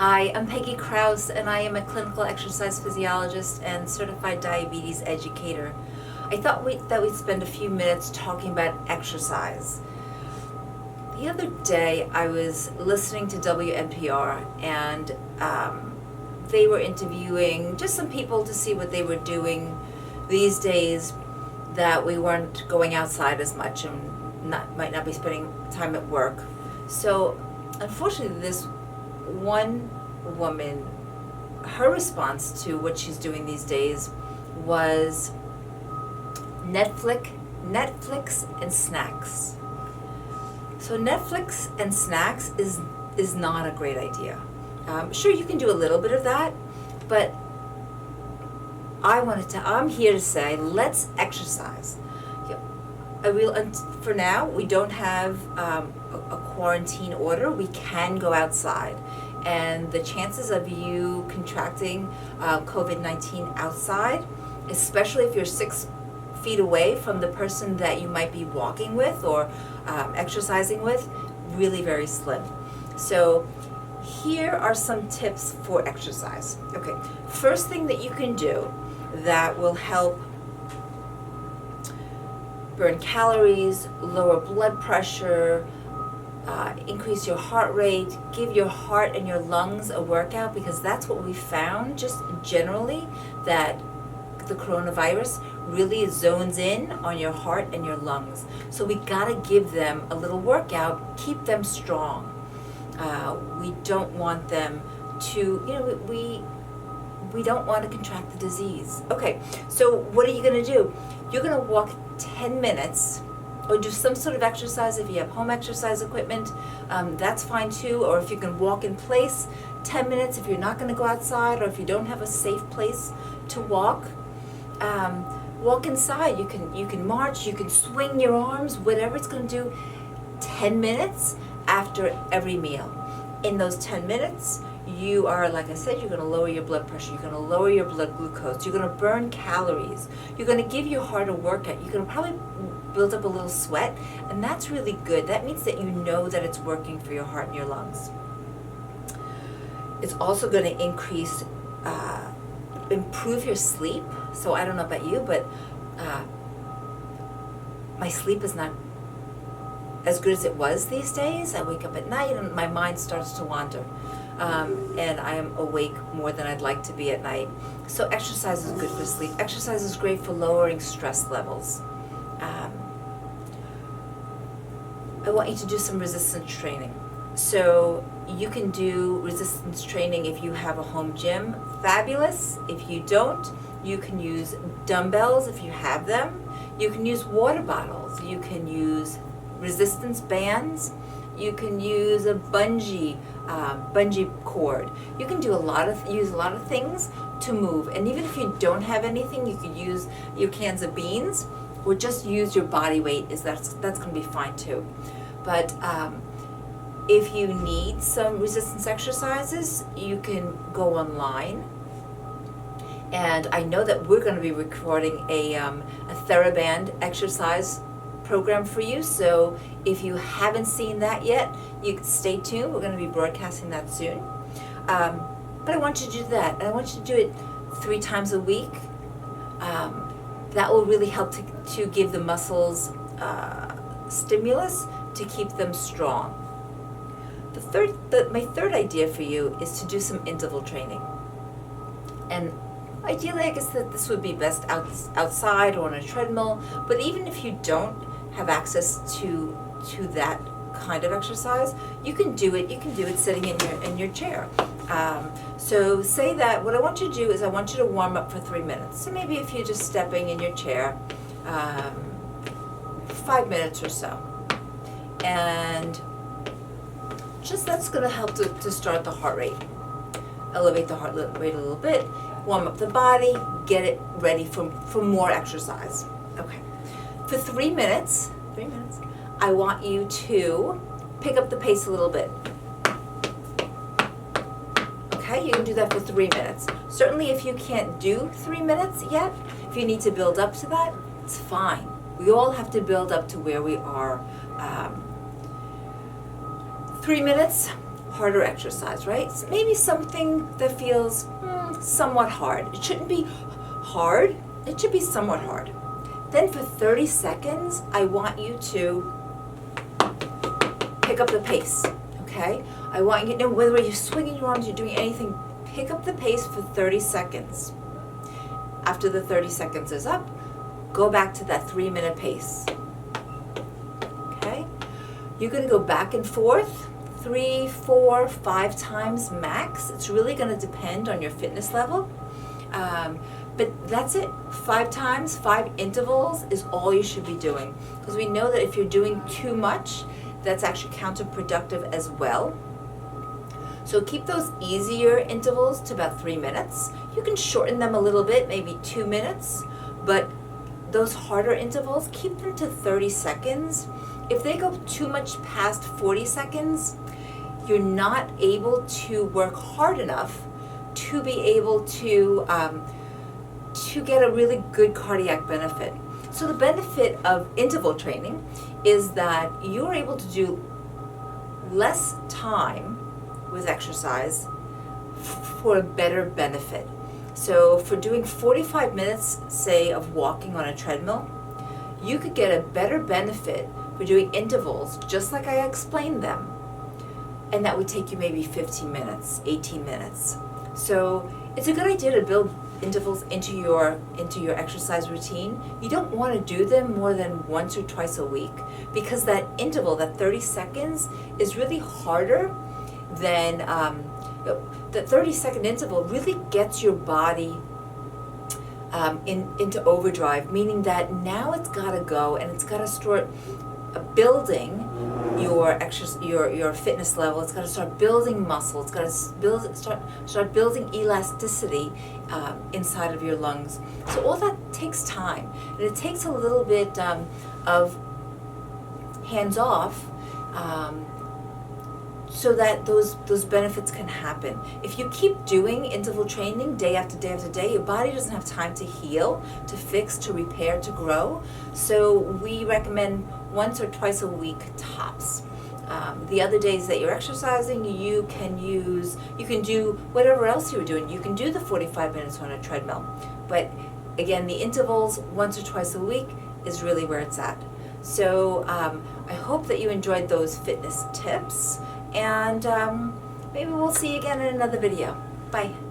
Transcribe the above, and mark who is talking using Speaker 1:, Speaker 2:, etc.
Speaker 1: Hi, I'm Peggy Kraus, and I am a clinical exercise physiologist and certified diabetes educator. I thought that we'd spend a few minutes talking about exercise. The other day, I was listening to WNPR, and they were interviewing just some people to see what they were doing these days that we weren't going outside as much and might not be spending time at work. So, unfortunately, this one woman, her response to what she's doing these days was Netflix and snacks. So Netflix and snacks is not a great idea. Sure, you can do a little bit of that, but I'm here to say, let's exercise. For now, we don't have a quarantine order. We can go outside. And the chances of you contracting COVID-19 outside, especially if you're 6 feet away from the person that you might be walking with or exercising with, really very slim. So here are some tips for exercise. Okay, first thing that you can do that will help burn calories, lower blood pressure, increase your heart rate, give your heart and your lungs a workout, because that's what we found just generally, that the coronavirus really zones in on your heart and your lungs. So we gotta give them a little workout, keep them strong. We don't want them to, we don't want to contract the disease. Okay, so what are you gonna do? You're gonna walk 10 minutes or do some sort of exercise. If you have home exercise equipment, that's fine too. Or if you can walk in place, 10 minutes if you're not gonna go outside, or if you don't have a safe place to walk. Walk inside. You can march, you can swing your arms, whatever it's gonna do. 10 minutes after every meal. In those 10 minutes, you are, like I said, you're going to lower your blood pressure, you're going to lower your blood glucose, you're going to burn calories, you're going to give your heart a workout, you're going to probably build up a little sweat, and that's really good. That means that you know that it's working for your heart and your lungs. It's also going to improve your sleep. So I don't know about you, but my sleep is not as good as it was these days. I wake up at night and my mind starts to wander. And I am awake more than I'd like to be at night. So exercise is good for sleep. Exercise is great for lowering stress levels. I want you to do some resistance training. So you can do resistance training if you have a home gym. Fabulous. If you don't, you can use dumbbells if you have them. You can use water bottles. You can use resistance bands. You can use a bungee cord. You can do use a lot of things to move. And even if you don't have anything, you could use your cans of beans, or just use your body weight. That's going to be fine too. But if you need some resistance exercises, you can go online. And I know that we're going to be recording a TheraBand exercise program for you, so if you haven't seen that yet, you can stay tuned. We're going to be broadcasting that soon. But I want you to do that, and I want you to do it 3 times a week. That will really help to give the muscles stimulus to keep them strong. My third idea for you is to do some interval training. And ideally, I guess that this would be best outside or on a treadmill, but even if you don't have access to that kind of exercise, you can do it sitting in your chair. So say that what I want you to do is I want you to warm up for 3 minutes. So maybe if you're just stepping in your chair, 5 minutes or so, and just that's going to help to start the heart rate, elevate the heart rate a little bit, warm up the body, get it ready for more exercise. Okay. For 3 minutes, I want you to pick up the pace a little bit. Okay, you can do that for 3 minutes. Certainly if you can't do 3 minutes yet, if you need to build up to that, it's fine. We all have to build up to where we are. 3 minutes, harder exercise, right? Maybe something that feels somewhat hard. It shouldn't be hard, it should be somewhat hard. Then for 30 seconds, I want you to pick up the pace, okay? I want you to know whether you're swinging your arms, you're doing anything, pick up the pace for 30 seconds. After the 30 seconds is up, go back to that 3-minute pace, okay? You're gonna go back and forth 3, 4, 5 times max. It's really gonna depend on your fitness level. But that's it. 5 times, 5 intervals is all you should be doing. Because we know that if you're doing too much, that's actually counterproductive as well. So keep those easier intervals to about 3 minutes. You can shorten them a little bit, maybe 2 minutes, but those harder intervals, keep them to 30 seconds. If they go too much past 40 seconds, you're not able to work hard enough to be able to get a really good cardiac benefit. So the benefit of interval training is that you're able to do less time with exercise for a better benefit. So for doing 45 minutes, say, of walking on a treadmill, you could get a better benefit for doing intervals, just like I explained them. And that would take you maybe 15 minutes, 18 minutes. So it's a good idea to build intervals into your exercise routine. You don't want to do them more than once or twice a week, because that interval, that 30 seconds, is really harder than the 30-second interval really gets your body into overdrive, meaning that now it's got to go and it's got to start building your fitness level. It's got to start building muscle. It's got to start building elasticity inside of your lungs. So all that takes time, and it takes a little bit of hands off, so that those benefits can happen. If you keep doing interval training day after day after day, your body doesn't have time to heal, to fix, to repair, to grow. So we recommend once or twice a week tops. The other days that you're exercising, you can do whatever else you were doing. You can do the 45 minutes on a treadmill. But again, the intervals once or twice a week is really where it's at. So I hope that you enjoyed those fitness tips, and maybe we'll see you again in another video. Bye.